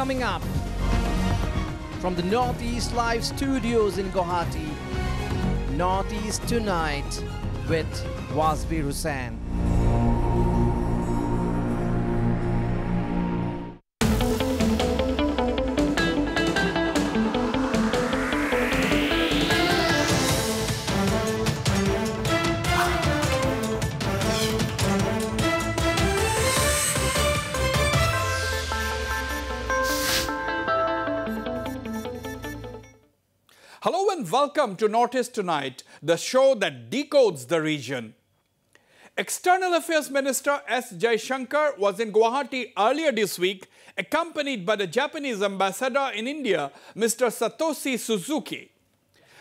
coming up. From the Northeast Live studios in Guwahati, Northeast Tonight with Wasbir Hussain. Hello and welcome to Northeast Tonight, the show that decodes the region. External Affairs Minister S. Jaishankar was in Guwahati earlier this week, accompanied by the Japanese ambassador in India, Mr. Satoshi Suzuki.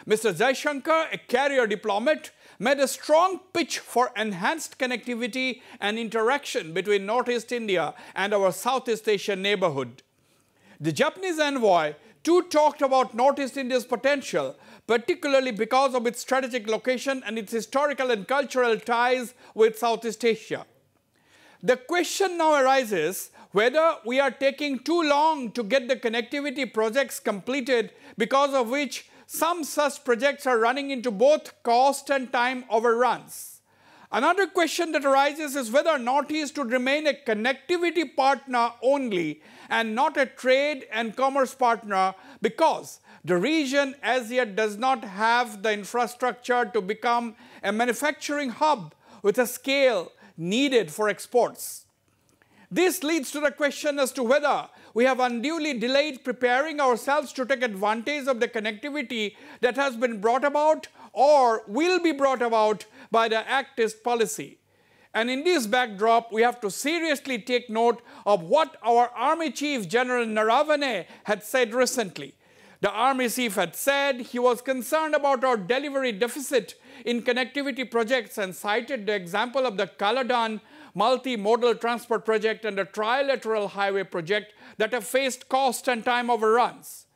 Mr. Jaishankar, a career diplomat, made a strong pitch for enhanced connectivity and interaction between Northeast India and our Southeast Asian neighborhood. The Japanese envoy too talked about Northeast India's potential, particularly because of its strategic location and its historical and cultural ties with Southeast Asia. The question now arises whether we are taking too long to get the connectivity projects completed, because of which some such projects are running into both cost and time overruns. Another question that arises is whether Northeast would remain a connectivity partner only and not a trade and commerce partner, because the region as yet does not have the infrastructure to become a manufacturing hub with a scale needed for exports. This leads to the question as to whether we have unduly delayed preparing ourselves to take advantage of the connectivity that has been brought about or will be brought about by the Act East policy. And in this backdrop, we have to seriously take note of what our Army Chief General Naravane had said recently. The Army Chief had said he was concerned about our delivery deficit in connectivity projects and cited the example of the Kaladan multimodal transport project and the trilateral highway project that have faced cost and time overruns.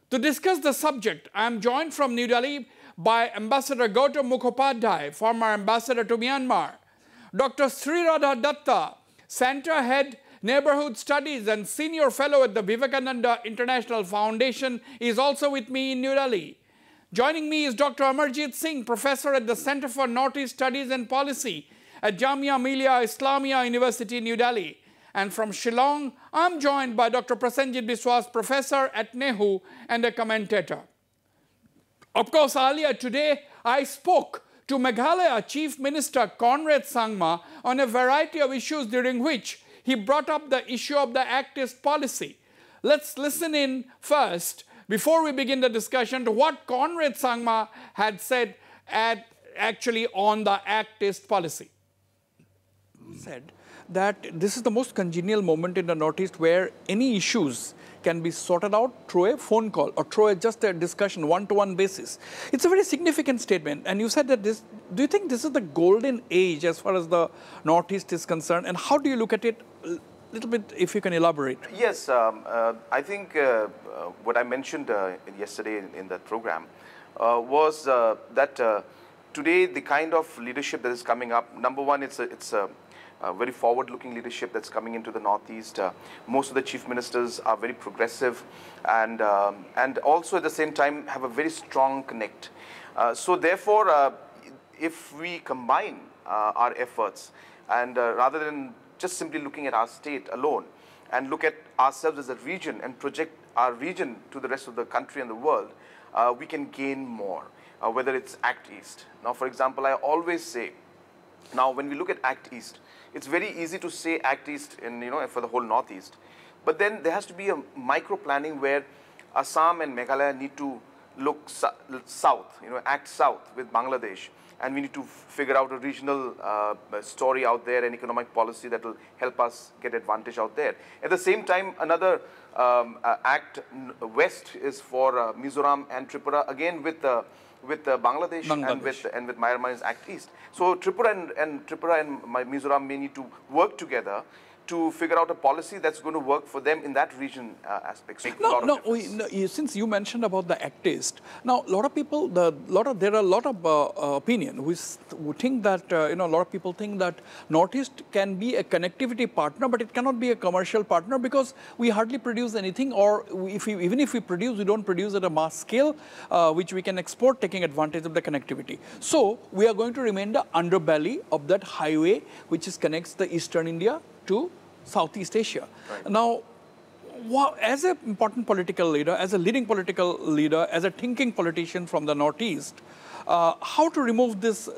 To discuss the subject, I am joined from New Delhi by Ambassador GAUTAM MUKHOPADHYAY, former ambassador to Myanmar. Dr. SREERADHA Datta, Center Head, Neighborhood Studies and Senior Fellow at the VIVEKANANDA International Foundation, is also with me in New Delhi. Joining me is Dr. AMARJEET Singh, Professor at the Center for Northeast Studies and Policy at JAMIA MILIA ISLAMIA University, New Delhi. And from Shillong, I am joined by Dr. PRASENJIT BISWAS, Professor at NEHU and a commentator. Of course, earlier today, I spoke to Meghalaya Chief Minister Conrad Sangma on a variety of issues, during which he brought up the issue of the Act East policy. Let's listen in first, before we begin the discussion, to what Conrad Sangma had said actually on the Act East policy. Said that this is the most congenial moment in the Northeast where any issues can be sorted out through a phone call or through just a discussion, one-to-one basis. It's a very significant statement. And you said that this, do you think this is the golden age as far as the Northeast is concerned? And how do you look at it? A little bit, if you can elaborate. Yes, I think what I mentioned yesterday in that program was that today the kind of leadership that is coming up, number one, it's a very forward-looking leadership that's coming into the Northeast. Most of the chief ministers are very progressive and also at the same time have a very strong connect. So therefore, if we combine our efforts and rather than just simply looking at our state alone and look at ourselves as a region and project our region to the rest of the country and the world, we can gain more, whether it's Act East. Now, for example, I always say, now when we look at Act East, it's very easy to say Act East in, for the whole Northeast. But then there has to be a micro-planning where Assam and Meghalaya need to look south, act south with Bangladesh. And we need to figure out a regional story out there, an economic policy that will help us get advantage out there. At the same time, another Act West is for Mizoram and Tripura, again with Bangladesh. And with Myanmar's Act East. So Tripura and Mizoram may need to work together to figure out a policy that's going to work for them in that region aspect. Since you mentioned about the activist, now a lot of people, there are a lot of opinion who think that a lot of people think that Northeast can be a connectivity partner, but it cannot be a commercial partner because we hardly produce anything, or even if we produce, we don't produce at a mass scale, which we can export, taking advantage of the connectivity. So we are going to remain the underbelly of that highway, which connects the Eastern India to Southeast Asia. Right. Now, as an important political leader, as a leading political leader, as a thinking politician from the Northeast, how to remove this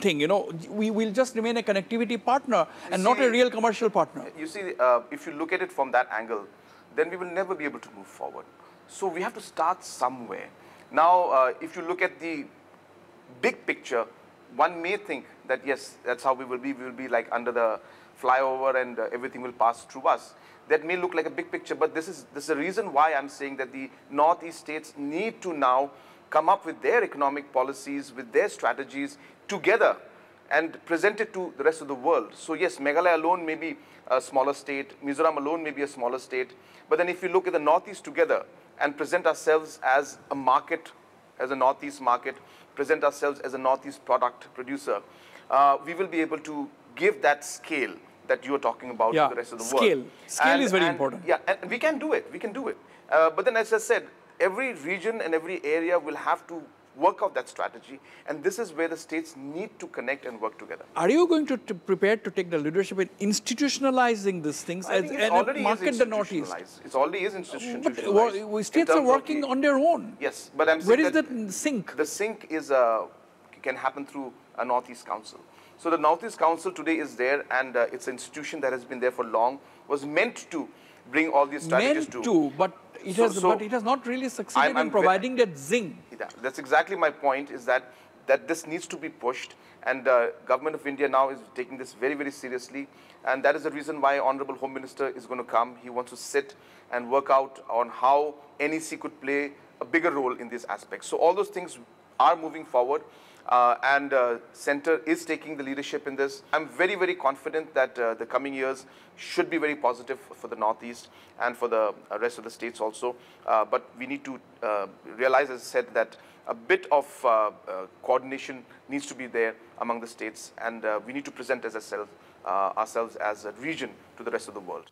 thing? We will just remain a connectivity partner and not a real commercial partner. You see, if you look at it from that angle, then we will never be able to move forward. So we have to start somewhere. Now, if you look at the big picture, one may think that yes, that's how we will be. We will be like under the flyover and everything will pass through us. That may look like a big picture, but this is the reason why I'm saying that the Northeast states need to now come up with their economic policies, with their strategies together and present it to the rest of the world. So yes, Meghalaya alone may be a smaller state, Mizoram alone may be a smaller state, but then if you look at the Northeast together and present ourselves as a market, as a Northeast market, present ourselves as a Northeast product producer, we will be able to give that scale that you are talking about to the rest of the world. Scale is very important. Yeah, and we can do it. We can do it. But then, as I said, every region and every area will have to work out that strategy, and this is where the states need to connect and work together. Are you going to prepare to take the leadership in institutionalizing these things and market the Northeast? It already is institutionalized. But states are working on their own. Yes, but I'm saying where is the sync? The sync is can happen through a Northeast Council. So the Northeast Council today is there, and it's an institution that has been there for long, was meant to bring all these strategies but it has not really succeeded in providing that zing. Yeah, that's exactly my point, is that this needs to be pushed, and Government of India now is taking this very, very seriously, and that is the reason why Honorable Home Minister is going to come. He wants to sit and work out on how NEC could play a bigger role in these aspects. So all those things are moving forward. And Centre is taking the leadership in this. I'm very, very confident that the coming years should be very positive for the Northeast and for the rest of the states also. But we need to realize, as I said, that a bit of coordination needs to be there among the states, and we need to present ourselves as a region to the rest of the world.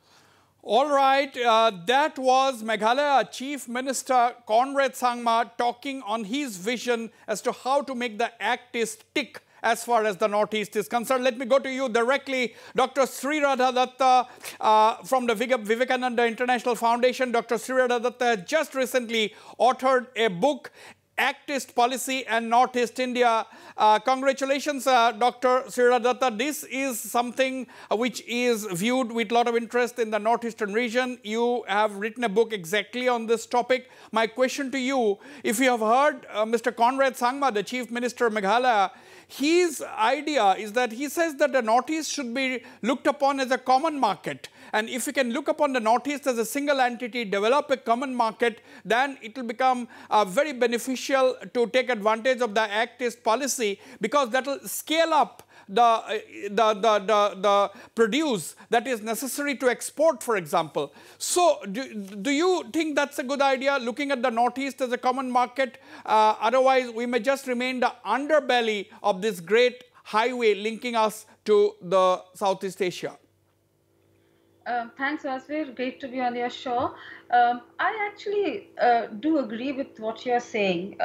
All right, that was Meghalaya Chief Minister Conrad Sangma talking on his vision as to how to make the Act is tick as far as the Northeast is concerned. Let me go to you directly. Dr. SREERADHA Datta from the Vivekananda International Foundation. Dr. SREERADHA Datta just recently authored a book, Actist Policy and Northeast India. Congratulations, Dr. SREERADHA Datta. This is something which is viewed with a lot of interest in the northeastern region. You have written a book exactly on this topic. My question to you, if you have heard Mr. Conrad Sangma, the Chief Minister of Meghalaya, his idea is that he says that the Northeast should be looked upon as a common market. And if you can look upon the Northeast as a single entity, develop a common market, then it will become very beneficial to take advantage of the Actist policy, because that will scale up the produce that is necessary to export, for example. So do you think that's a good idea, looking at the Northeast as a common market? Otherwise, we may just remain the underbelly of this great highway linking us to the Southeast Asia. Thanks, Wasbir. Great to be on your show. I actually do agree with what you're saying.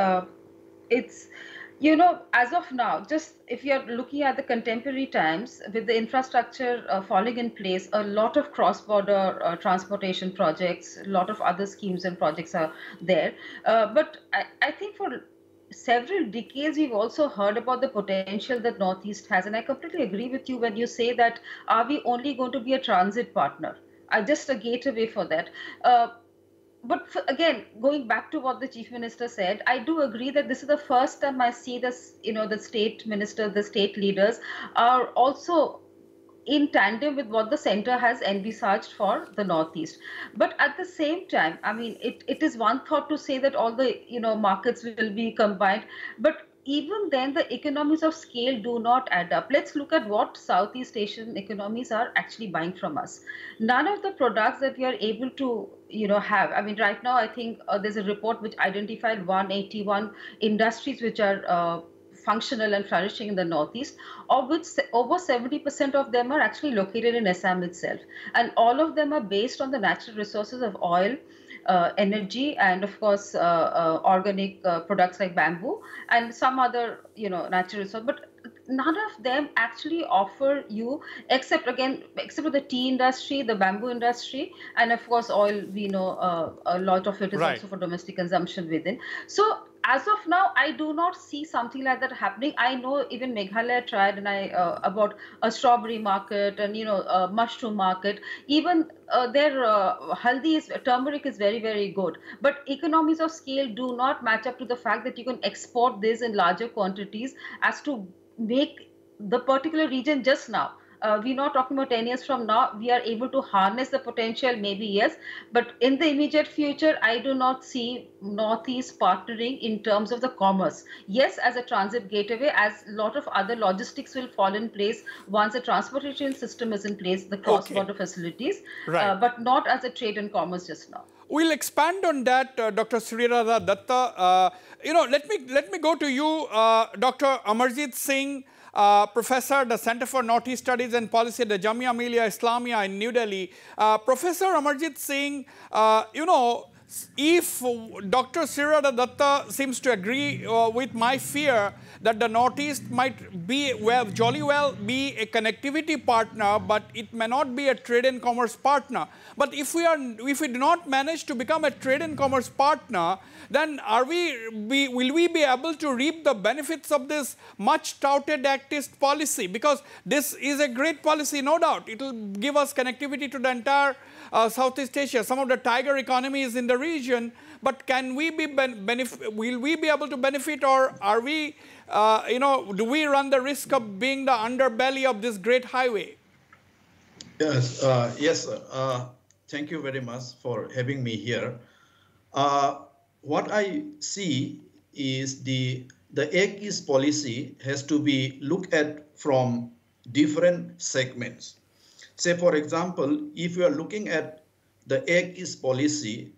It's, you know, as of now, just if you're looking at the contemporary times, with the infrastructure falling in place, a lot of cross-border transportation projects, a lot of other schemes and projects are there. But I think for several decades, we've also heard about the potential that Northeast has. And I completely agree with you when you say that, are we only going to be a transit partner? Just a gateway for that. But again, going back to what the Chief Minister said, I do agree that this is the first time I see this, you know, the state minister, the state leaders are also in tandem with what the center has envisaged for the Northeast. But at the same time, I mean, it is one thought to say that all the, you know, markets will be combined, but even then the economies of scale do not add up. Let's look at what Southeast Asian economies are actually buying from us. None of the products that we are able to have, I mean, right now I think there's a report which identified 181 industries which are functional and flourishing in the Northeast, of which over 70% of them are actually located in Assam itself, and all of them are based on the natural resources of oil, energy, and of course organic products like bamboo and some other natural resource. But none of them actually offer you, except for the tea industry, the bamboo industry, and of course oil. We know a lot of it is also for domestic consumption within. So as of now, I do not see something like that happening. I know even Meghalaya tried, and about a strawberry market and a mushroom market. Even their turmeric is very, very good. But economies of scale do not match up to the fact that you can export this in larger quantities as to make the particular region just now. We're not talking about 10 years from now. We are able to harness the potential, maybe yes, but in the immediate future, I do not see Northeast partnering in terms of the commerce. Yes, as a transit gateway, as a lot of other logistics will fall in place once the transportation system is in place, the cross-border facilities, but not as a trade and commerce just now. We'll expand on that, Dr. SREERADHA Datta. Let me go to you, Dr. Amarjeet Singh, Professor, the Center for Northeast Studies and Policy at the JAMIA MILIA ISLAMIA in New Delhi. Professor Amarjeet Singh, if Dr. SREERADHA Datta seems to agree with my fear that the Northeast might be, jolly well be a connectivity partner, but it may not be a trade and commerce partner. But if we do not manage to become a trade and commerce partner, then will we be able to reap the benefits of this much touted actist policy? Because this is a great policy, no doubt. It will give us connectivity to the entire Southeast Asia, some of the tiger economies in the region. But can we be will we be able to benefit, or are we, do we run the risk of being the underbelly of this great highway? Yes, yes. Thank you very much for having me here. What I see is the Act East policy has to be looked at from different segments. Say, for example, if you are looking at the Act East policy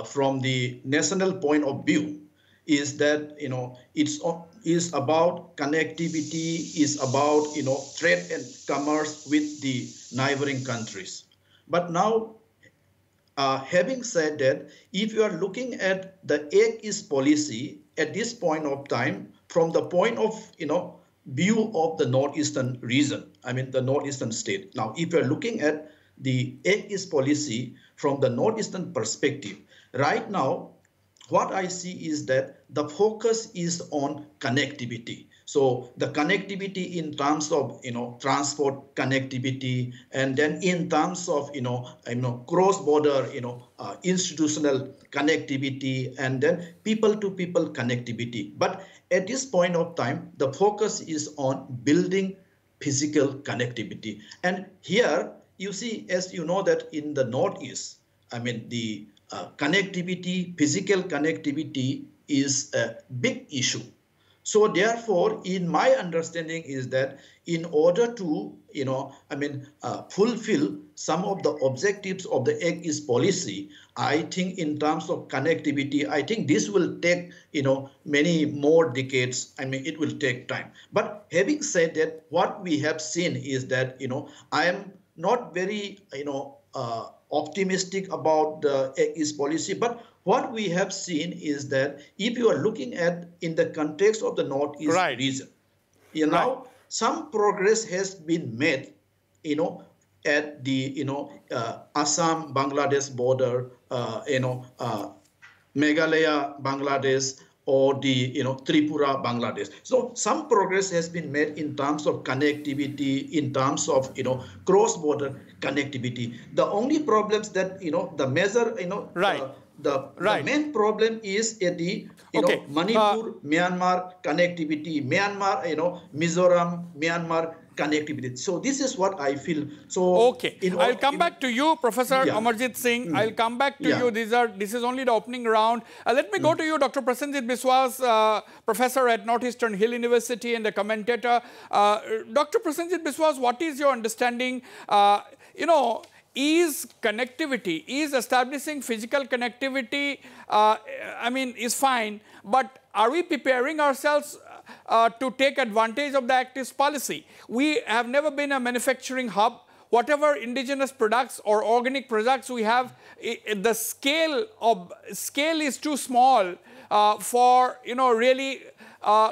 from the national point of view, is that is about connectivity, is about trade and commerce with the neighboring countries. But now, having said that, if you are looking at the Act East policy at this point of time, from the point of view of the northeastern region, I mean the northeastern state. Now, if you are looking at the Act East policy from the northeastern perspective, right now, what I see is that the focus is on connectivity. So the connectivity in terms of transport connectivity, and then in terms of cross-border institutional connectivity, and then people-to-people connectivity. But at this point of time, the focus is on building physical connectivity. And here you see, as you know, that in the Northeast, I mean the connectivity, physical connectivity is a big issue. So therefore, in my understanding is that in order to, fulfill some of the objectives of the Act East policy, I think in terms of connectivity, I think this will take, many more decades. I mean, it will take time. But having said that, what we have seen is that, I am not very, optimistic about the Act East policy, but what we have seen is that if you are looking at in the context of the Northeast region, some progress has been made, at the, Assam, Bangladesh border, Meghalaya, Bangladesh, or the, Tripura, Bangladesh. So some progress has been made in terms of connectivity, in terms of, cross-border connectivity. The only problems that, the major, the main problem is at the Manipur, Myanmar connectivity, Myanmar, Mizoram, Myanmar connectivity. So this is what I feel. So I'll come back to you, Professor Amarjeet Singh. I'll come back to you. This is only the opening round. Let me go to you, Dr. Prasenjit Biswas, professor at Northeastern Hill University and a commentator. Dr. Prasenjit Biswas, what is your understanding? Is connectivity, is establishing physical connectivity, is fine, but are we preparing ourselves to take advantage of the activist policy? We have never been a manufacturing hub. Whatever indigenous products or organic products we have, the scale is too small for really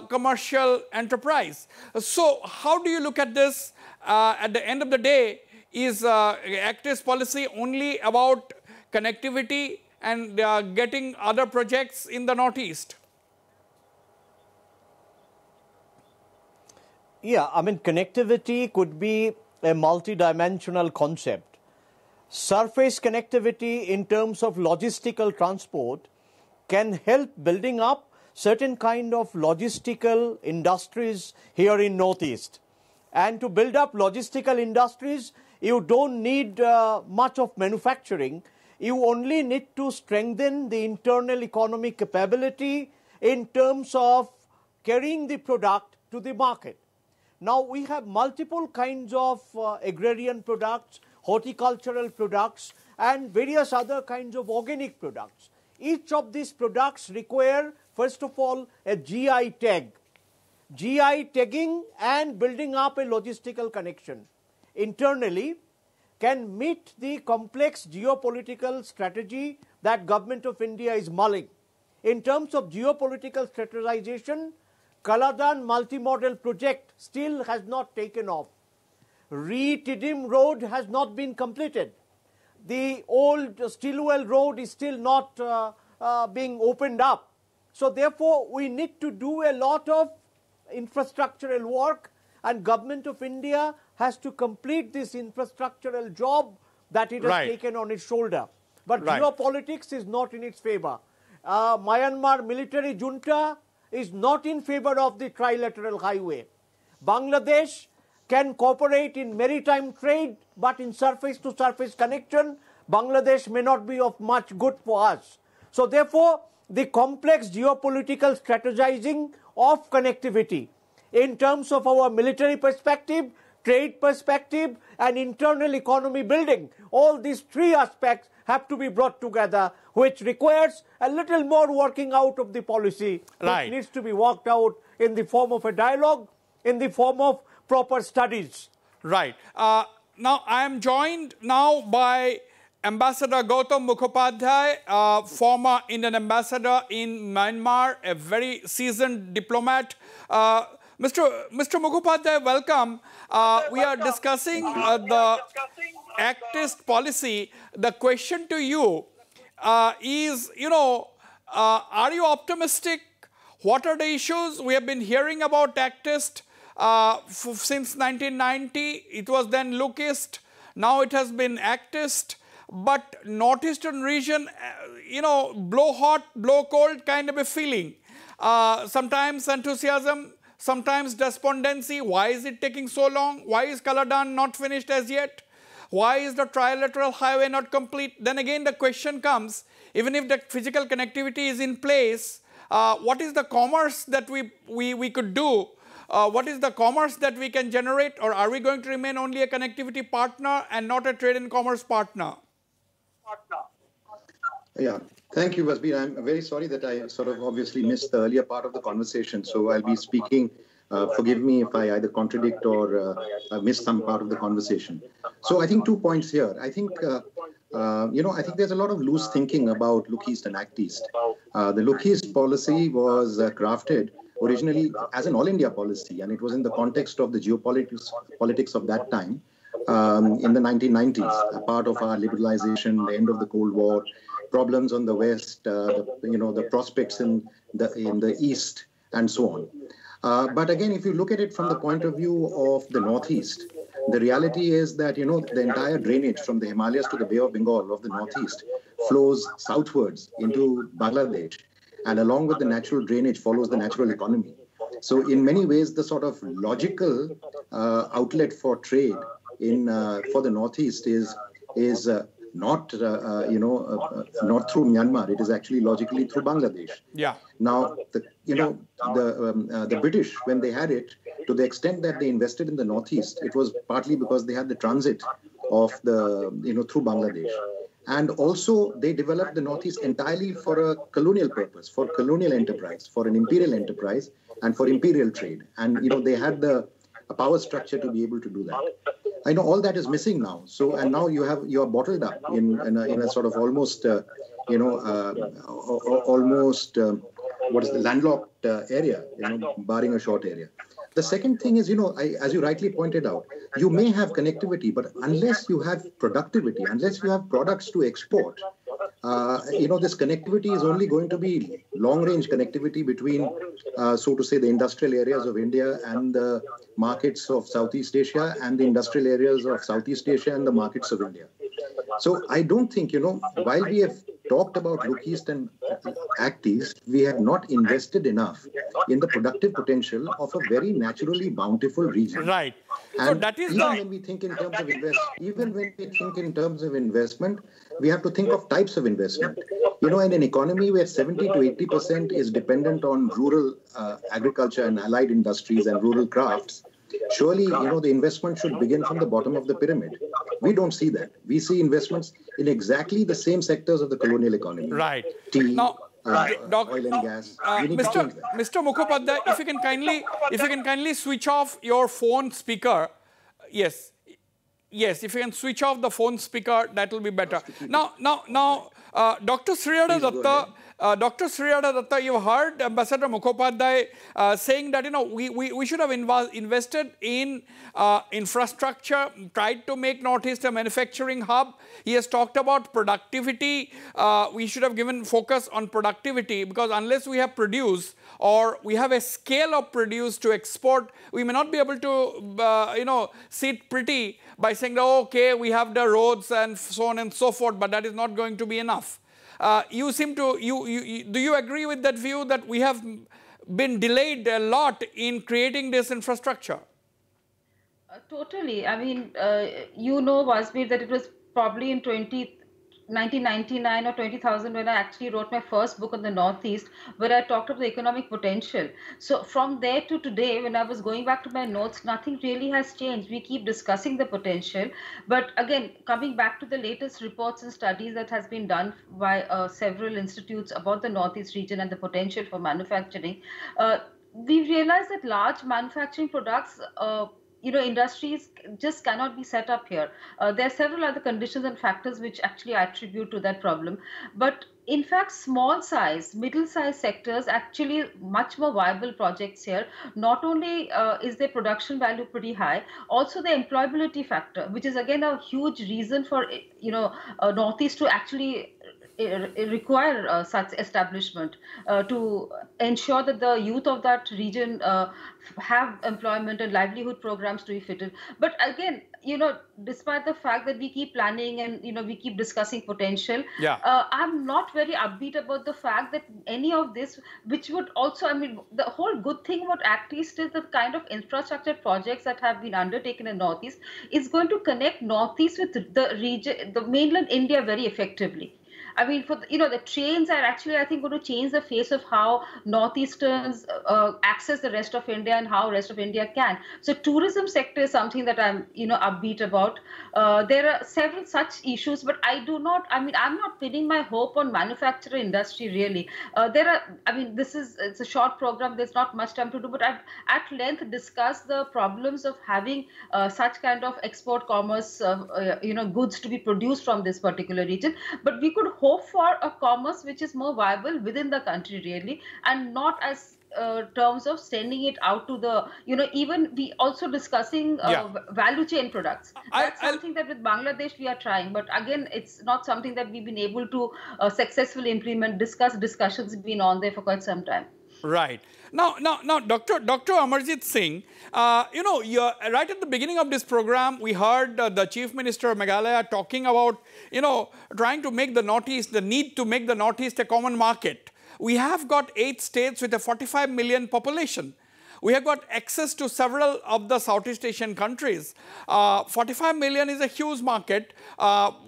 commercial enterprise. So how do you look at this? At the end of the day, is activist policy only about connectivity and getting other projects in the Northeast? Yeah, connectivity could be a multi-dimensional concept. Surface connectivity in terms of logistical transport can help building up certain kind of logistical industries here in Northeast. And to build up logistical industries, you don't need much of manufacturing. You only need to strengthen the internal economic capability in terms of carrying the product to the market. Now, we have multiple kinds of agrarian products, horticultural products, and various other kinds of organic products. Each of these products require, first of all, a GI tag. GI tagging and building up a logistical connection internally can meet the complex geopolitical strategy that Government of India is mulling. In terms of geopolitical strategization, Kaladan multimodal project still has not taken off. Re-Tidim road has not been completed. The old Stillwell road is still not being opened up. So therefore, we need to do a lot of infrastructural work, and Government of India has to complete this infrastructural job that it has taken on its shoulder. But geopolitics is not in its favor. Myanmar military junta is not in favor of the trilateral highway. Bangladesh can cooperate in maritime trade, but in surface-to-surface connection, Bangladesh may not be of much good for us. So therefore, the complex geopolitical strategizing of connectivity in terms of our military perspective, trade perspective, and internal economy building, all these three aspects have to be brought together, which requires a little more working out of the policy. It needs to be worked out in the form of a dialogue, in the form of proper studies. Now, I am joined now by Ambassador GAUTAM MUKHOPADHYay, former Indian ambassador in Myanmar, a very seasoned diplomat. Mr. MUKHOPADHYay, welcome. We are discussing the activist policy. The question to you is, are you optimistic? What are the issues? We have been hearing about activists since 1990. It was then Lookist. Now it has been activist. But northeastern region, blow hot, blow cold kind of a feeling. Sometimes enthusiasm, sometimes despondency. Why is it taking so long? Why is Kaladan not finished as yet? Why is the trilateral highway not complete? Then again the question comes, even if the physical connectivity is in place, what is the commerce that we could do? What is the commerce that we can generate? Or are we going to remain only a connectivity partner and not a trade and commerce partner? Yeah, thank you, Wasbir. I'm very sorry that I sort of obviously missed the earlier part of the conversation. So I'll be speaking. Forgive me if I either contradict or miss some part of the conversation. So I think 2 points here. I think, I think there's a lot of loose thinking about Look East and Act East. The Look East policy was crafted originally as an all-India policy, and it was in the context of the geopolitics of that time. In the 1990s, a part of our liberalization, the end of the Cold War, problems on the West, the prospects in the East, and so on. But again, if you look at it from the point of view of the Northeast, the reality is that, the entire drainage from the Himalayas to the Bay of Bengal of the Northeast flows southwards into Bangladesh, and along with the natural drainage follows the natural economy. So in many ways, the sort of logical outlet for trade for the Northeast is not not through Myanmar. It is actually logically through Bangladesh. Yeah. Now, the British, when they had it, to the extent that they invested in the Northeast, it was partly because they had the transit of through Bangladesh. And also, they developed the Northeast entirely for a colonial purpose, for colonial enterprise, for an imperial enterprise, and for imperial trade. And, they had the power structure to be able to do that. I know all that is missing now. So, and now you are bottled up in a sort of almost, what is the landlocked area, barring a short area. The second thing is, as you rightly pointed out, you may have connectivity, but unless you have productivity, unless you have products to export, this connectivity is only going to be long-range connectivity between, so to say, the industrial areas of India and the markets of Southeast Asia, and the industrial areas of Southeast Asia and the markets of India. So I don't think, while we have talked about Look East and Act East, we have not invested enough in the productive potential of a very naturally bountiful region. Right. And so that is when we think in terms of investment, we have to think of types of investment. In an economy where 70 to 80% is dependent on rural agriculture and allied industries and rural crafts, surely, the investment should begin from the bottom of the pyramid. We don't see that. We see investments in exactly the same sectors of the colonial economy. Right. Tea, now, oil and gas. Mr. Mukhopadhyay, if you can kindly switch off your phone speaker. Yes, if you can switch off the phone speaker, that will be better. Now, Dr. SREERADHA Datta. Dr. SREERADHA Datta, you heard Ambassador Mukhopadhyay saying that we should have invested in infrastructure, tried to make Northeast a manufacturing hub. He has talked about productivity. We should have given focus on productivity, because unless we have produce or we have a scale of produce to export, we may not be able to sit pretty by saying that, okay, we have the roads and so on and so forth, but that is not going to be enough. You seem to, do you agree with that view that we have been delayed a lot in creating this infrastructure? Totally. I mean, Wasbir, that it was probably in 1999 or 20,000 when I actually wrote my first book on the Northeast, where I talked about the economic potential. So from there to today, when I was going back to my notes, nothing really has changed. We keep discussing the potential. But again, coming back to the latest reports and studies that has been done by several institutes about the Northeast region and the potential for manufacturing, we realized that large manufacturing products industries just cannot be set up here. There are several other conditions and factors which actually attribute to that problem. But in fact, small size, middle size sectors actually much more viable projects here. Not only is their production value pretty high, also the employability factor, which is again a huge reason for Northeast to actually require such establishment to ensure that the youth of that region have employment and livelihood programs to be fitted. But again, despite the fact that we keep planning and we keep discussing potential, I'm not very upbeat about the fact that any of this, which would also, the whole good thing about Act East is the kind of infrastructure projects that have been undertaken in Northeast is going to connect Northeast with the region, the mainland India very effectively. The trains are actually, I think, going to change the face of how Northeasterns access the rest of India and how rest of India can. So tourism sector is something that I'm, upbeat about. There are several such issues, but I'm not pinning my hope on manufacturing industry really. It's a short program. There's not much time to do, but I've at length discussed the problems of having such kind of export commerce, goods to be produced from this particular region. But we could hope for a commerce which is more viable within the country really, and not as terms of sending it out to the, even we also discussing value chain products. That's something that with Bangladesh we are trying, but again, it's not something that we've been able to successfully implement. Discussions have been on there for quite some time. Right. Now, Dr. Amarjeet Singh, you know, right at the beginning of this program, we heard the Chief Minister of Meghalaya talking about, you know, trying to make the Northeast, the need to make the Northeast a common market. We have got 8 states with a 45 million population. We have got access to several of the Southeast Asian countries. 45 million is a huge market.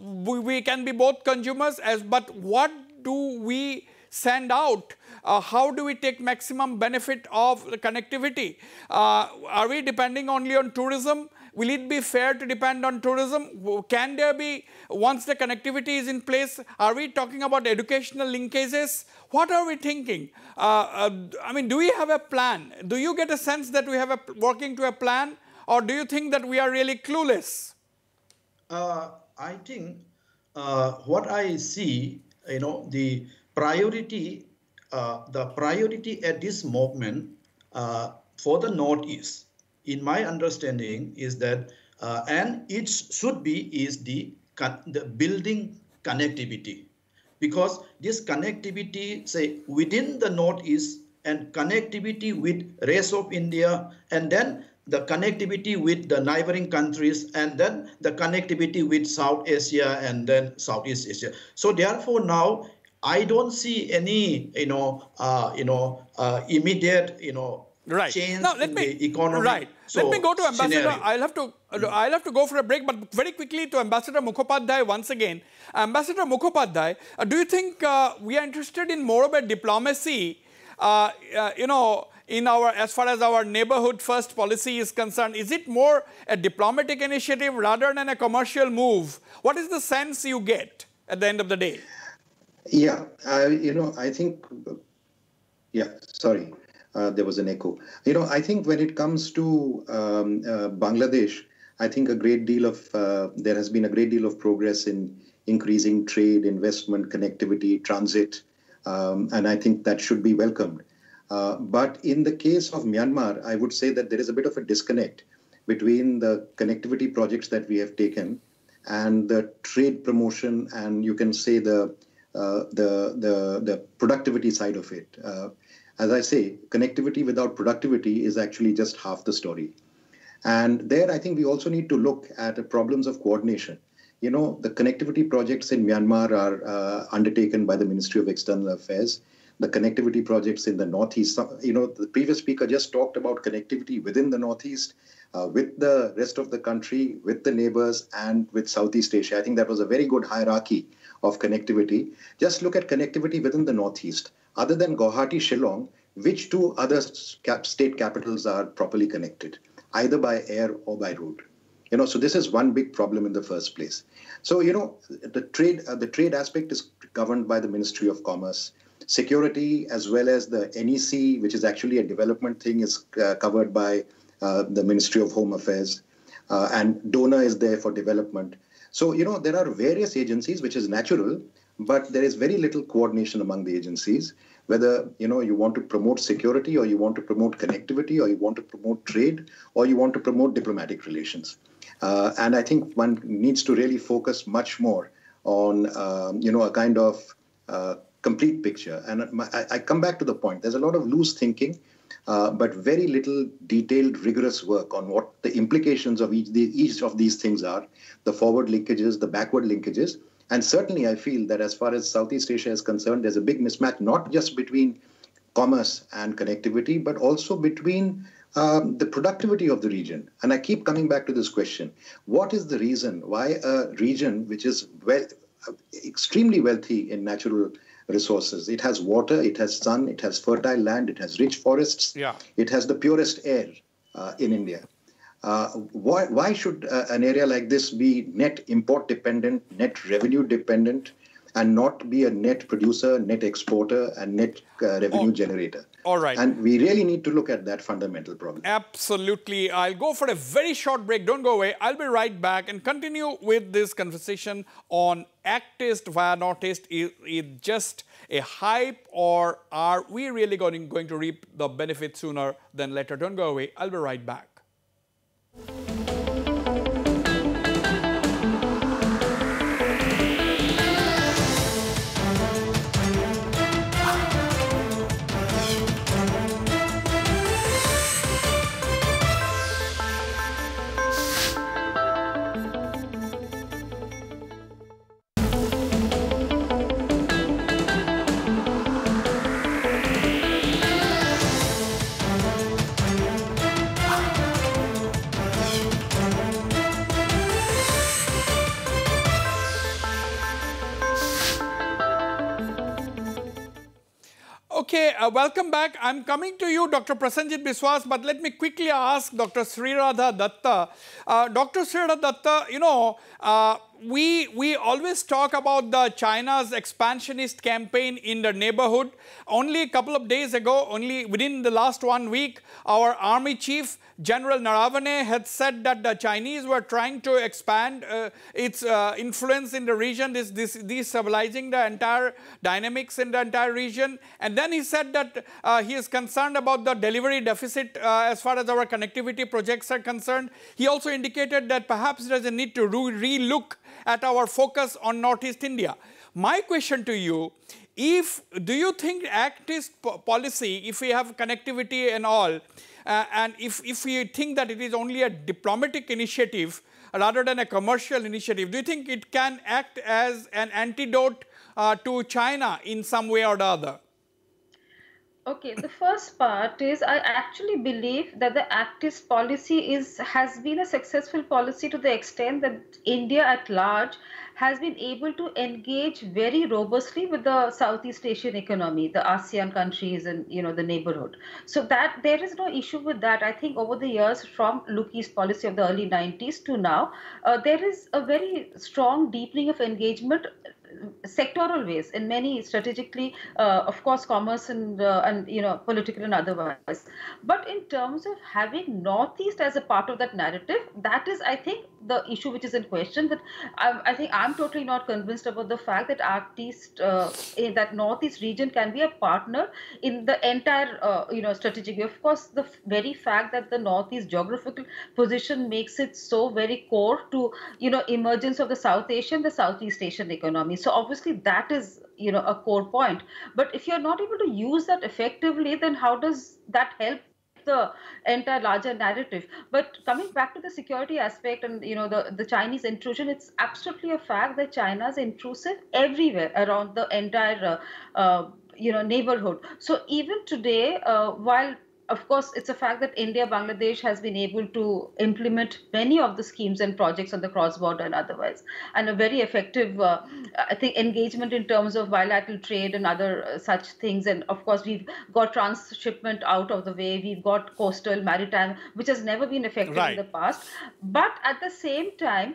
We can be both consumers, but what do we send out? How do we take maximum benefit of the connectivity? Are we depending only on tourism? Will it be fair to depend on tourism? Can there be, once the connectivity is in place, are we talking about educational linkages? What are we thinking? I mean, do we have a plan? Do you get a sense that we have working to a plan? Or do you think that we are really clueless? I think what I see, you know, the priority at this moment for the Northeast, in my understanding, is that, and it should be, is the building connectivity. Because this connectivity, say, within the Northeast and connectivity with rest of India, and then the connectivity with the neighboring countries, and then the connectivity with South Asia and then Southeast Asia. So therefore now, I don't see any, immediate, right. change now, in the economy. Right. So, let me go to Ambassador. scenario. I'll have to go for a break, but very quickly to Ambassador Mukhopadhyay once again. Ambassador Mukhopadhyay, do you think we are interested in more of a diplomacy, in our, as far as our neighborhood first policy is concerned? Is it more a diplomatic initiative rather than a commercial move? What is the sense you get at the end of the day? Yeah, I think, sorry. There was an echo. I think when it comes to Bangladesh, I think there has been a great deal of progress in increasing trade, investment, connectivity, transit, and I think that should be welcomed. But in the case of Myanmar, I would say that there is a bit of a disconnect between the connectivity projects that we have taken and the trade promotion, and you can say the productivity side of it. As I say, connectivity without productivity is actually just half the story. And there, I think we also need to look at the problems of coordination. The connectivity projects in Myanmar are undertaken by the Ministry of External Affairs. The connectivity projects in the Northeast, the previous speaker just talked about connectivity within the Northeast, with the rest of the country, with the neighbors, and with Southeast Asia. I think that was a very good hierarchy of connectivity. Just look at connectivity within the Northeast. Other than Guwahati, Shillong, which 2 other state capitals are properly connected, either by air or by road? So this is one big problem in the first place. So, the trade aspect is governed by the Ministry of Commerce. Security, as well as the NEC, which is actually a development thing, is covered by the Ministry of Home Affairs. And donor is there for development. So, there are various agencies, which is natural, but there is very little coordination among the agencies, whether, you want to promote security, or you want to promote connectivity, or you want to promote trade, or you want to promote diplomatic relations. And I think one needs to really focus much more on, a kind of complete picture. And I come back to the point. There's a lot of loose thinking, but very little detailed, rigorous work on what the implications of each of these things are, the forward linkages, the backward linkages. And certainly I feel that as far as Southeast Asia is concerned, there's a big mismatch, not just between commerce and connectivity, but also between the productivity of the region. And I keep coming back to this question. What is the reason why a region which is extremely wealthy in natural resources, it has water, it has sun, it has fertile land, it has rich forests, it has the purest air in India. Why should an area like this be net import dependent, net revenue dependent, and not be a net producer, net exporter, and net revenue generator? All right. And we really need to look at that fundamental problem. Absolutely. I'll go for a very short break. Don't go away. I'll be right back and continue with this conversation on Act East via Northeast. Is it just a hype, or are we really going to reap the benefits sooner than later? Don't go away. I'll be right back. welcome back. I'm coming to you, Dr. Prasenjit Biswas, but let me quickly ask Dr. SREERADHA Dutta. Dr. SREERADHA Dutta, you know, we always talk about the China's expansionist campaign in the neighborhood. Only a couple of days ago, only within the last 1 week, our army chief, General Naravane, had said that the Chinese were trying to expand its influence in the region, destabilizing the entire dynamics in the entire region. And then he said that he is concerned about the delivery deficit as far as our connectivity projects are concerned. He also indicated that perhaps there is a need to re-look at our focus on Northeast India. My question to you, do you think activist policy, if we have connectivity and all, and if we think that it is only a diplomatic initiative rather than a commercial initiative, do you think it can act as an antidote to China in some way or the other? Okay, the first part is I actually believe that the activist policy has been a successful policy to the extent that India at large has been able to engage very robustly with the Southeast Asian economy, the ASEAN countries and, you know, the neighborhood. So that there is no issue with that. I think over the years from Look East policy of the early 90s to now, there is a very strong deepening of engagement sectoral ways in many strategically, of course, commerce and you know, political and otherwise. But in terms of having Northeast as a part of that narrative, that is, I think, the issue which is in question. That I think I'm totally not convinced about the fact that that Northeast region can be a partner in the entire, you know, strategic. Of course, the very fact that the Northeast geographical position makes it so very core to, you know, emergence of the South Asian, the Southeast Asian economy. So obviously that is, you know, a core point. But if you're not able to use that effectively, then how does that help the entire larger narrative? But coming back to the security aspect and, you know, the Chinese intrusion, it's absolutely a fact that China is intrusive everywhere around the entire, you know, neighborhood. So even today, while of course, it's a fact that India, Bangladesh has been able to implement many of the schemes and projects on the cross-border and otherwise, and a very effective, I think, engagement in terms of bilateral trade and other such things. And of course, we've got transshipment out of the way. We've got coastal, maritime, which has never been effective in the past. But at the same time,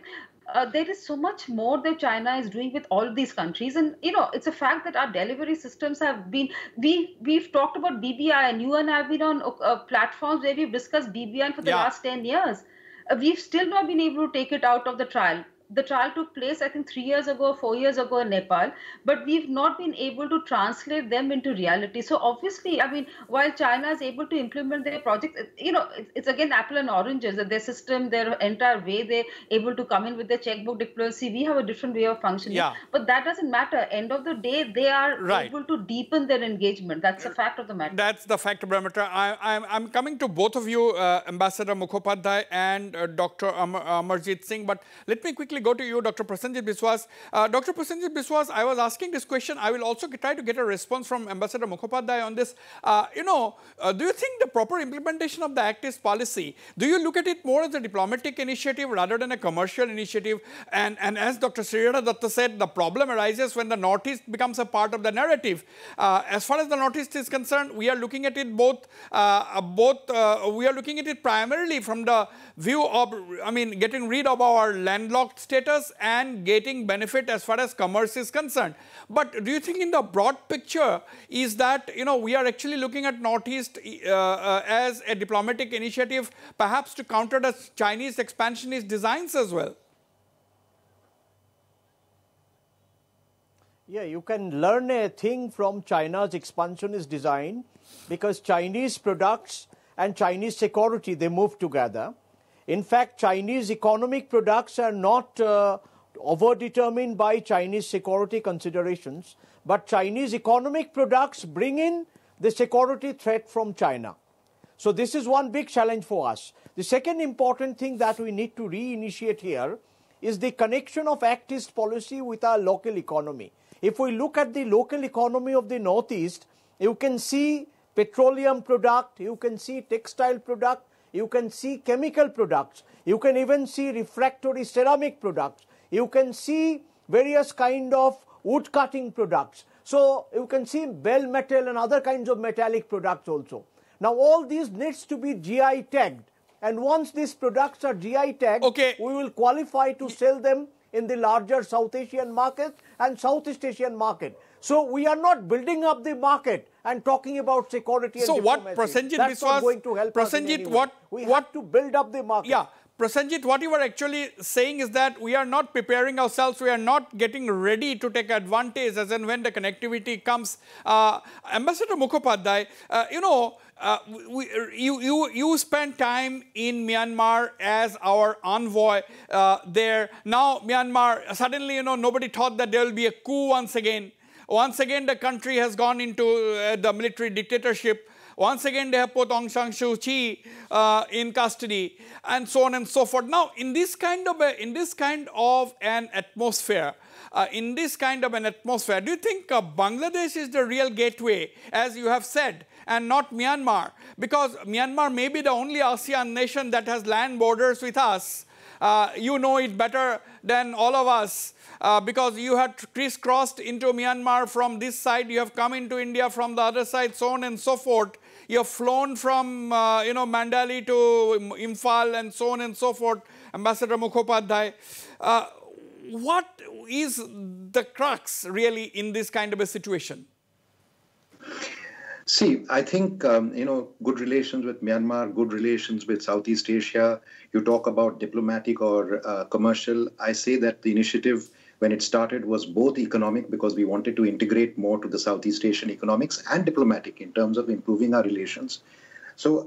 there is so much more that China is doing with all these countries. And, you know, it's a fact that our delivery systems have been, we've talked about BBI, and you and I have been on platforms where we've discussed BBI for the last 10 years. We've still not been able to take it out of the trial. The trial took place, I think, 3 years ago, 4 years ago in Nepal, but we've not been able to translate them into reality. So obviously, I mean, while China is able to implement their projects, you know, it's again apple and oranges. Their system, their entire way, they're able to come in with their checkbook diplomacy. We have a different way of functioning. But that doesn't matter. End of the day, they are able to deepen their engagement. That's the fact of the matter. That's the fact of the matter. I'm coming to both of you, Ambassador Mukhopadhyay and Dr. Amarjeet Singh, but let me quickly go to you, Dr. Prasenjit Biswas. Dr. Prasenjit Biswas, I was asking this question. I will also try to get a response from Ambassador Mukhopadhyay on this. You know, do you think the proper implementation of the activist policy, do you look at it more as a diplomatic initiative rather than a commercial initiative? And as Dr. SREERADHA Dutta said, the problem arises when the Northeast becomes a part of the narrative. As far as the Northeast is concerned, we are looking at it we are looking at it primarily from the view of, I mean, getting rid of our landlocked status and getting benefit as far as commerce is concerned. But do you think in the broad picture is that, you know, we are actually looking at Northeast as a diplomatic initiative, perhaps to counter the Chinese expansionist designs as well? Yeah, you can learn a thing from China's expansionist design, because Chinese products and Chinese security, they move together. In fact, Chinese economic products are not overdetermined by Chinese security considerations, but Chinese economic products bring in the security threat from China. So this is one big challenge for us. The second important thing that we need to reinitiate here is the connection of activist policy with our local economy. If we look at the local economy of the Northeast, you can see petroleum product, you can see textile product, you can see chemical products, you can even see refractory ceramic products, you can see various kind of wood cutting products. So you can see bell metal and other kinds of metallic products also. Now all these needs to be GI tagged, and once these products are GI tagged, we will qualify to sell them in the larger South Asian market and Southeast Asian market. So we are not building up the market and talking about security and diplomacy. So what Prasenjit That's not going to help us in any way. We have to build up the market. Yeah. Prasenjit, what you were actually saying is that we are not preparing ourselves, we are not getting ready to take advantage as and when the connectivity comes. Ambassador Mukhopadhyay, you spent time in Myanmar as our envoy there. Now Myanmar, suddenly, nobody thought that there will be a coup once again. Once again, the country has gone into the military dictatorship. Once again, they have put Aung San Suu Kyi in custody, and so on and so forth. Now, in this kind of an atmosphere, do you think Bangladesh is the real gateway, as you have said, and not Myanmar? Because Myanmar may be the only ASEAN nation that has land borders with us. You know it better than all of us. Because you have crisscrossed into Myanmar from this side, you have come into India from the other side, so on and so forth. You have flown from, Mandali to Imphal and so on and so forth, Ambassador Mukhopadhyay. What is the crux really in this kind of a situation? See, I think, good relations with Myanmar, good relations with Southeast Asia. You talk about diplomatic or commercial. I say that the initiative, when it started, was both economic, because we wanted to integrate more to the Southeast Asian economics, and diplomatic in terms of improving our relations. So,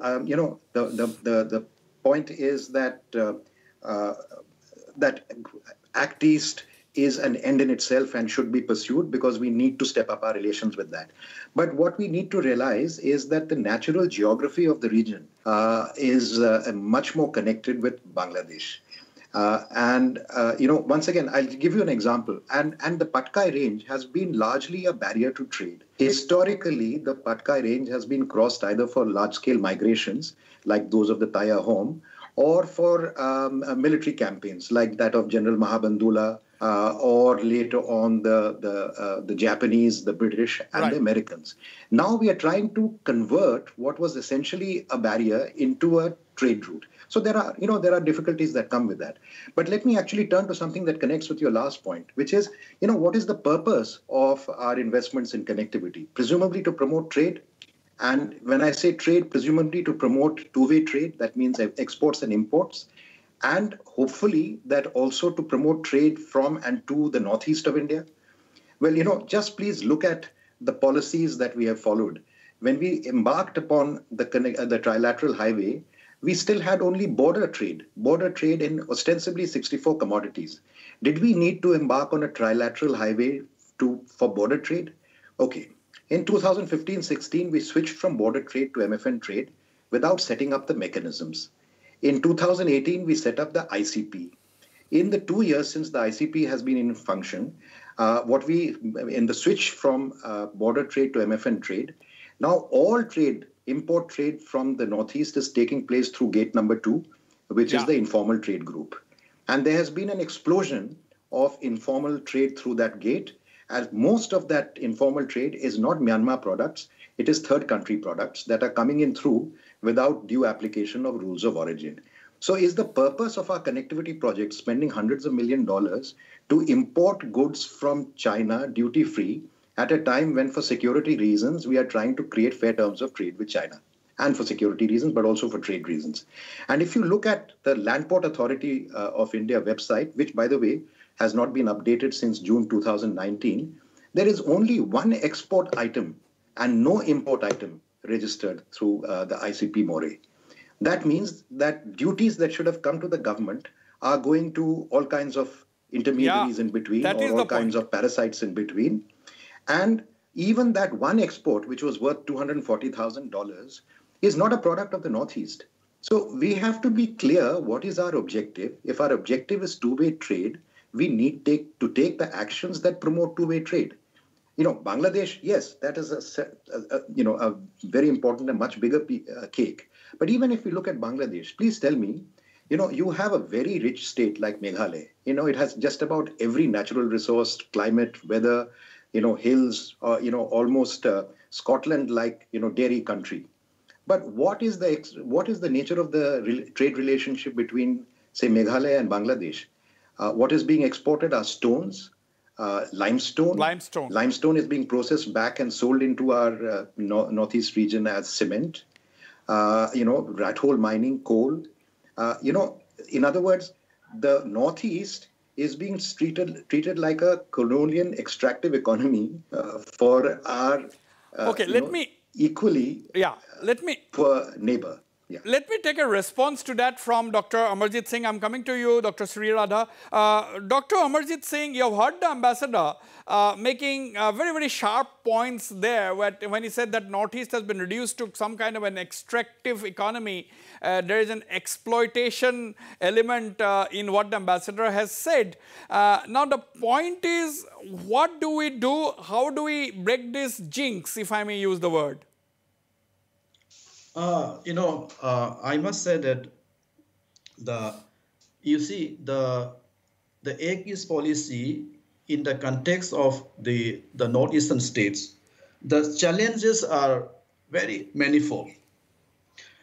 the point is that that Act East is an end in itself and should be pursued, because we need to step up our relations with that. But what we need to realize is that the natural geography of the region is much more connected with Bangladesh. Once again, I'll give you an example. And the Patkai range has been largely a barrier to trade. Historically, the Patkai range has been crossed either for large-scale migrations, like those of the Taya home, or for military campaigns, like that of General Mahabandula, or later on the Japanese, the British, and the Americans. Now we are trying to convert what was essentially a barrier into a trade route. So there are difficulties that come with that. But let me actually turn to something that connects with your last point, which is, what is the purpose of our investments in connectivity? Presumably to promote trade. And when I say trade, presumably to promote two-way trade, that means exports and imports. And hopefully that also to promote trade from and to the northeast of India. Well, just please look at the policies that we have followed. When we embarked upon the trilateral highway, we still had only border trade in ostensibly 64 commodities. Did we need to embark on a trilateral highway for border trade? Okay. In 2015-16, we switched from border trade to MFN trade without setting up the mechanisms. In 2018, we set up the ICP. In the 2 years since the ICP has been in function, in the switch from border trade to MFN trade, now all trade, import trade from the Northeast is taking place through gate number 2, which is the informal trade group. And there has been an explosion of informal trade through that gate, as most of that informal trade is not Myanmar products, it is third country products that are coming in through without due application of rules of origin. So is the purpose of our connectivity project spending hundreds of $millions to import goods from China duty-free at a time when, for security reasons, we are trying to create fair terms of trade with China? And for security reasons, but also for trade reasons. And if you look at the Land Port Authority of India website, which, by the way, has not been updated since June 2019, there is only one export item and no import item registered through the ICP Moray. That means that duties that should have come to the government are going to all kinds of intermediaries in between, or all kinds of parasites in between. And even that one export, which was worth $240,000, is not a product of the Northeast. So we have to be clear what is our objective. If our objective is two-way trade, we need to take the actions that promote two-way trade. Bangladesh, yes, that is a very important and much bigger cake. But even if we look at Bangladesh, please tell me, you have a very rich state like Meghalaya. It has just about every natural resource, climate, weather. hills, almost Scotland-like, dairy country. But what is the nature of the trade relationship between, say, Meghalaya and Bangladesh? What is being exported are stones, limestone. Limestone is being processed back and sold into our northeast region as cement. Rat hole mining, coal. In other words, the northeast is being treated like a colonial extractive economy for our equally poor neighbor. Yeah. Let me take a response to that from Dr. Amarjeet Singh. I'm coming to you, Dr. SREERADHA. Dr. Amarjeet Singh, you have heard the ambassador making very, very sharp points there when he said that Northeast has been reduced to some kind of an extractive economy. There is an exploitation element in what the ambassador has said. Now, the point is, what do we do? How do we break this jinx, if I may use the word? I must say that the Act East policy in the context of the northeastern states, the challenges are very manifold.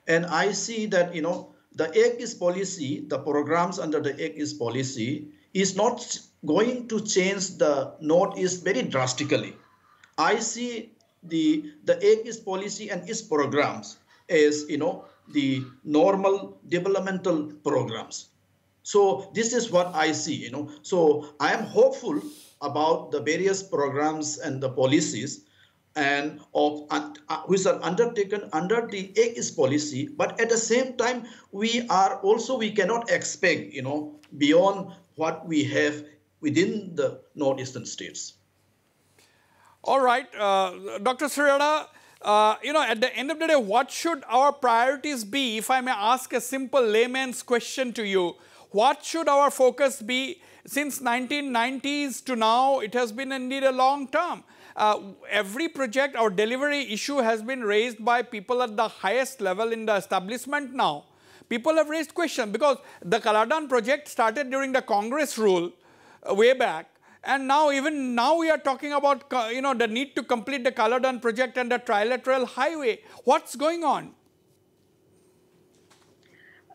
And I see that, the Act East policy, the programs under the Act East policy is not going to change the Northeast very drastically. I see the Act East policy and its programs as, the normal developmental programs. So this is what I see, So I am hopeful about the various programs and the policies and which are undertaken under the Act East policy. But at the same time, we cannot expect, beyond what we have within the northeastern states. All right, Dr. SREERADHA, at the end of the day, what should our priorities be? If I may ask a simple layman's question to you, what should our focus be? Since 1990s to now, it has been indeed a long term. Every project or delivery issue has been raised by people at the highest level in the establishment now. People have raised questions because the Kaladan project started during the Congress rule way back. And now, even now, we are talking about, the need to complete the Kaladan project and the trilateral highway. What's going on?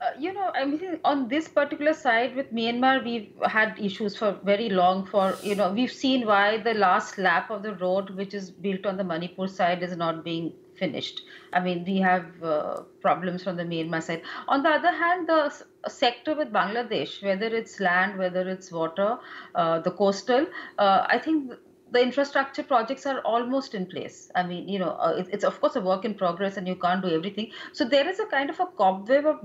I mean, on this particular side with Myanmar, we've had issues for very long. We've seen why the last lap of the road, which is built on the Manipur side, is not being finished. I mean, we have problems from the Myanmar side. On the other hand, the sector with Bangladesh, whether it's land, whether it's water, the coastal, I think the infrastructure projects are almost in place. I mean, it's of course a work in progress and you can't do everything. So there is a kind of a cobweb of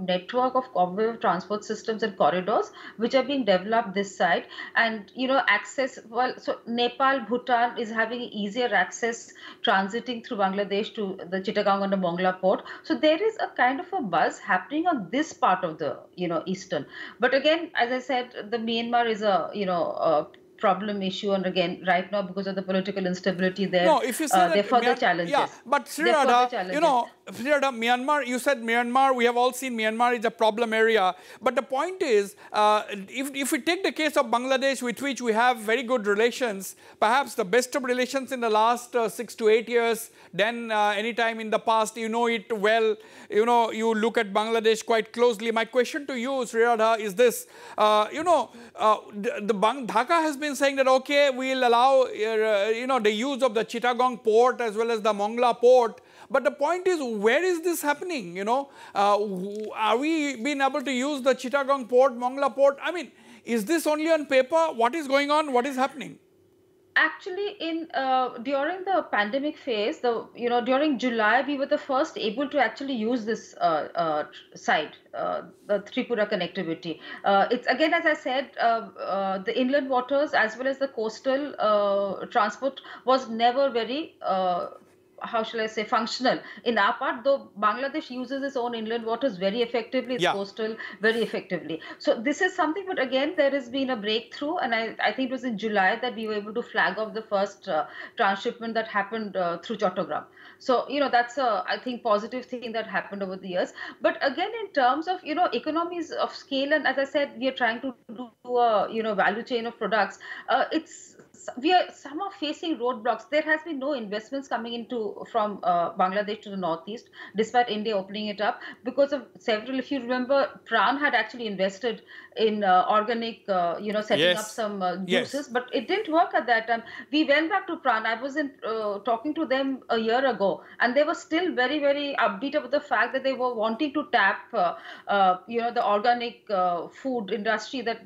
transport systems and corridors which are being developed this side. And, access, so Nepal, Bhutan is having easier access transiting through Bangladesh to the Chittagong and the Mongla port. So there is a kind of a buzz happening on this part of the, eastern. But again, as I said, the Myanmar is a problem issue, and again, right now because of the political instability there, if you say there are further challenges. Yeah, but SREERADHA, Myanmar, you said Myanmar, we have all seen Myanmar is a problem area. But the point is, if we take the case of Bangladesh, with which we have very good relations, perhaps the best of relations in the last 6 to 8 years, than any time in the past, you know it well, you look at Bangladesh quite closely. My question to you, SREERADHA, is this, Dhaka has been saying that, okay, we'll allow, the use of the Chittagong port as well as the Mongla port. But the point is, where is this happening? Are we being able to use the Chittagong port, Mongla port? I mean, is this only on paper? What is going on? What is happening? Actually, during the pandemic phase, during July, we were the first able to actually use this site, the Tripura connectivity. It's again, as I said, the inland waters as well as the coastal transport was never very how shall I say, functional in our part, though Bangladesh uses its own inland waters very effectively, its coastal very effectively. So this is something, but again, there has been a breakthrough, and I think it was in July that we were able to flag off the first transshipment that happened through Chattogram. So, that's a, I think, positive thing that happened over the years. But again, in terms of, economies of scale, and as I said, we are trying to do a, value chain of products. It's some are facing roadblocks. There has been no investments coming into from Bangladesh to the northeast, despite India opening it up because of several. If you remember, Pran had actually invested in organic, setting up some juices, but it didn't work at that time. We went back to Pran. I was talking to them a year ago, and they were still very, very upbeat about the fact that they were wanting to tap, the organic food industry that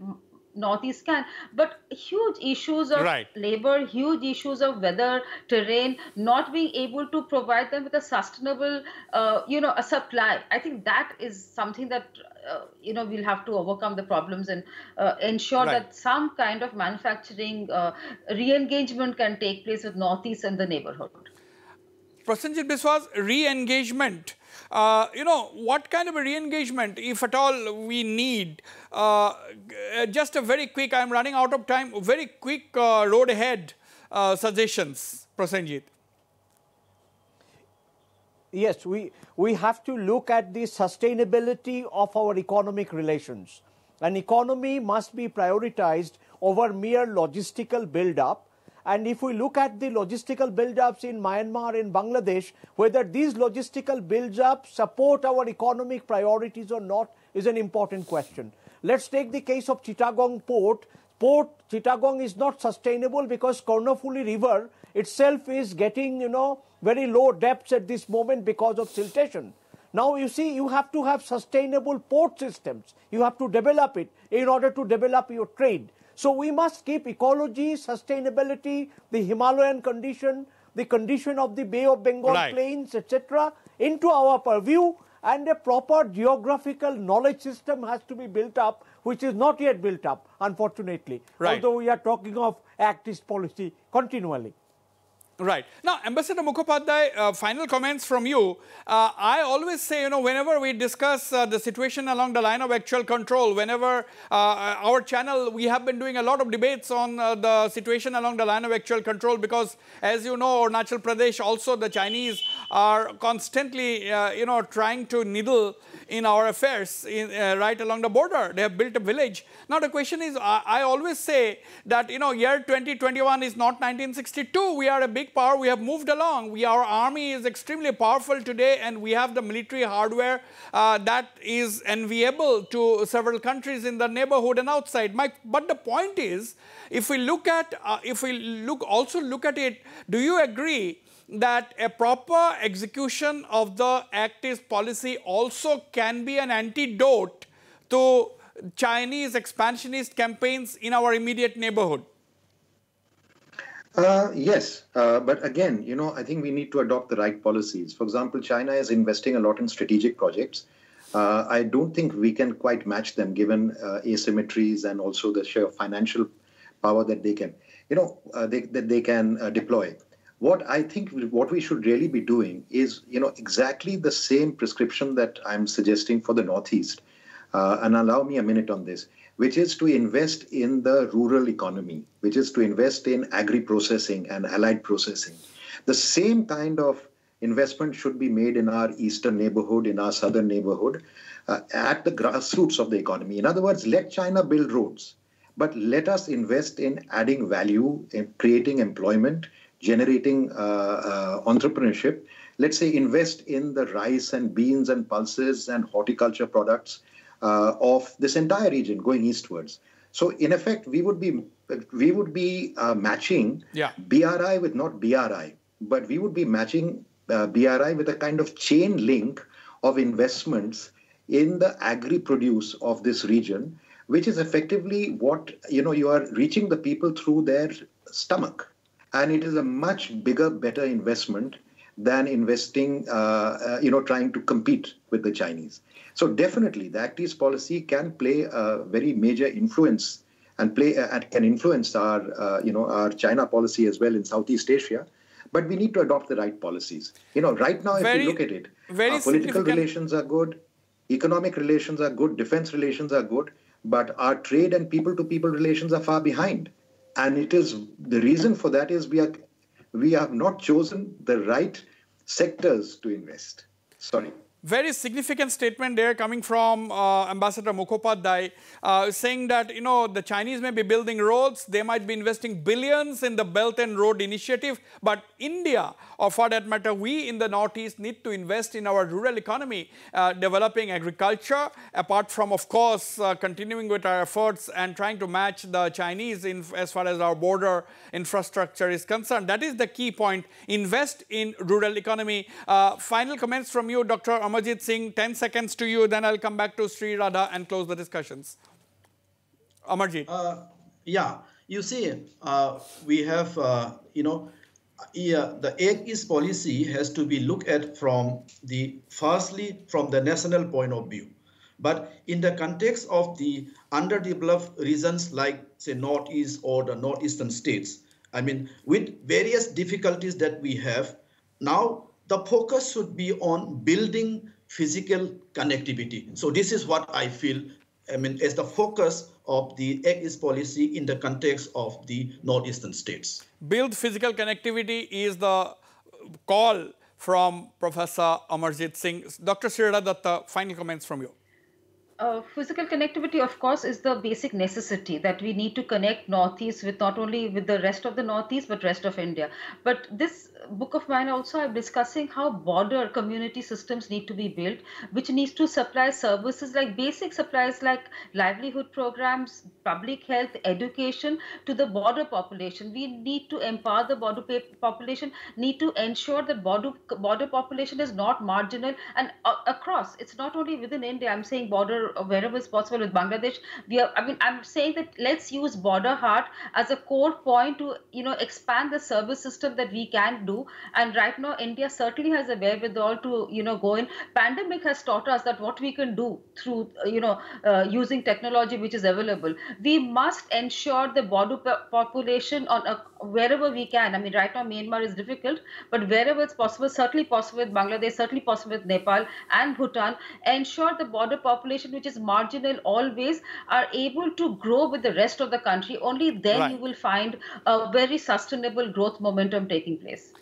Northeast can, but huge issues of labor, huge issues of weather, terrain, not being able to provide them with a sustainable, a supply. I think that is something that, we'll have to overcome the problems and ensure that some kind of manufacturing re-engagement can take place with Northeast and the neighborhood. Prasenjit, BISWAS, re-engagement. What kind of a re-engagement, if at all, we need? Just a very quick, I'm running out of time, very quick road ahead suggestions, Prasenjit. Yes, we have to look at the sustainability of our economic relations. An economy must be prioritized over mere logistical build-up. And if we look at the logistical build-ups in Myanmar and Bangladesh, whether these logistical build-ups support our economic priorities or not is an important question. Let's take the case of Chittagong Port. Port Chittagong is not sustainable because Karnafuli River itself is getting, very low depths at this moment because of siltation. Now, you see, you have to have sustainable port systems. You have to develop it in order to develop your trade. So we must keep ecology, sustainability, the Himalayan condition, the condition of the Bay of Bengal plains, etc. into our purview, and a proper geographical knowledge system has to be built up, which is not yet built up, unfortunately, although we are talking of activist policy continually. Right. Now, Ambassador Mukhopadhyay, final comments from you. I always say, whenever we discuss the situation along the line of actual control, whenever our channel, we have been doing a lot of debates on the situation along the line of actual control because, as you know, Arunachal Pradesh, also the Chinese are constantly, trying to needle in our affairs right along the border. They have built a village. Now, the question is, I always say that, year 2021 is not 1962. We are a big power. We have moved along. Our army is extremely powerful today, and we have the military hardware that is enviable to several countries in the neighborhood and outside. But the point is, if we look at it, do you agree that a proper execution of the activist policy also can be an antidote to Chinese expansionist campaigns in our immediate neighborhood? Yes, but again, I think we need to adopt the right policies. For example, China is investing a lot in strategic projects. I don't think we can quite match them given asymmetries and also the sheer financial power that they can, they can deploy. What I think what we should really be doing is, exactly the same prescription that I'm suggesting for the Northeast. And allow me a minute on this, which is to invest in the rural economy, which is to invest in agri-processing and allied processing. The same kind of investment should be made in our eastern neighborhood, in our southern neighborhood, at the grassroots of the economy. In other words, let China build roads, but let us invest in adding value, in creating employment, generating entrepreneurship. Let's say invest in the rice and beans and pulses and horticulture products of this entire region going eastwards. So in effect, we would be matching BRI with not BRI, but we would be matching BRI with a kind of chain link of investments in the agri-produce of this region, which is effectively what, you are reaching the people through their stomach. And it is a much bigger, better investment than investing, trying to compete with the Chinese. So definitely the activist policy can play a very major influence and can influence our China policy as well in Southeast Asia. But we need to adopt the right policies. Right now, if you look at it, our political relations are good, economic relations are good, defense relations are good, but our trade and people-to-people relations are far behind. And it is the reason for that is we have not chosen the right sectors to invest. Sorry. Very significant statement there coming from Ambassador Mukhopadhyay, saying that, you know, the Chinese may be building roads, they might be investing billions in the Belt and Road Initiative, but India, or for that matter, we in the Northeast need to invest in our rural economy, developing agriculture, apart from, of course, continuing with our efforts and trying to match the Chinese in, as far as our border infrastructure is concerned. That is the key point. Invest in rural economy. Final comments from you, Dr. Amarjeet Singh, 10 seconds to you, then I'll come back to SREERADHA and close the discussions. Amarjeet. Yeah, you see, we have, the Act East policy has to be looked at from firstly from the national point of view. But in the context of the underdeveloped regions like, say, Northeast or the Northeastern states, I mean, with various difficulties that we have, now the focus should be on building physical connectivity. So this is what I feel, I mean, as the focus of the Act East policy in the context of the Northeastern states. Build physical connectivity is the call from Professor Amarjeet Singh. Dr. SREERADHA, final comments from you. Physical connectivity, of course, is the basic necessity that we need to connect Northeast with not only with the rest of the Northeast, but rest of India. But this book of mine also, I'm discussing how border community systems need to be built, which needs to supply services like basic supplies like livelihood programs, public health, education to the border population. We need to empower the border population, need to ensure that border population is not marginal and across. It's not only within India. I'm saying border wherever is possible with Bangladesh. I'm saying that let's use border heart as a core point to, expand the service system that we can do. And right now, India certainly has a wherewithal to, go in. Pandemic has taught us that what we can do through, using technology which is available. We must ensure the border population on wherever we can. I mean, right now, Myanmar is difficult, but wherever it's possible, certainly possible with Bangladesh, certainly possible with Nepal and Bhutan, ensure the border population, which is marginal always, are able to grow with the rest of the country. Only then you will find a very sustainable growth momentum taking place.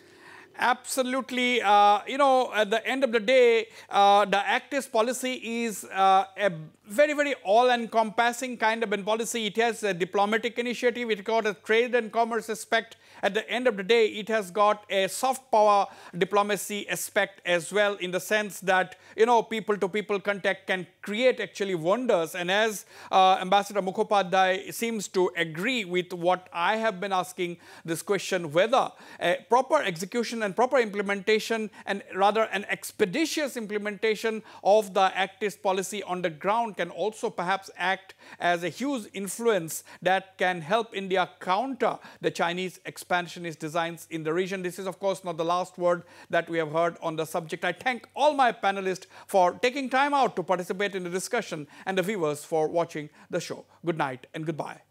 Absolutely. At the end of the day, the Act East policy is a very, very all-encompassing kind of a policy. It has a diplomatic initiative. It got a trade and commerce aspect. At the end of the day, it has got a soft power diplomacy aspect as well, in the sense that, people-to-people contact can create actually wonders. And as Ambassador Mukhopadhyay seems to agree with what I have been asking this question, whether a proper execution and proper implementation, and rather an expeditious implementation of the Act East policy on the ground can also perhaps act as a huge influence that can help India counter the Chinese expansionist designs in the region. This is, of course, not the last word that we have heard on the subject. I thank all my panelists for taking time out to participate in the discussion and the viewers for watching the show. Good night and goodbye.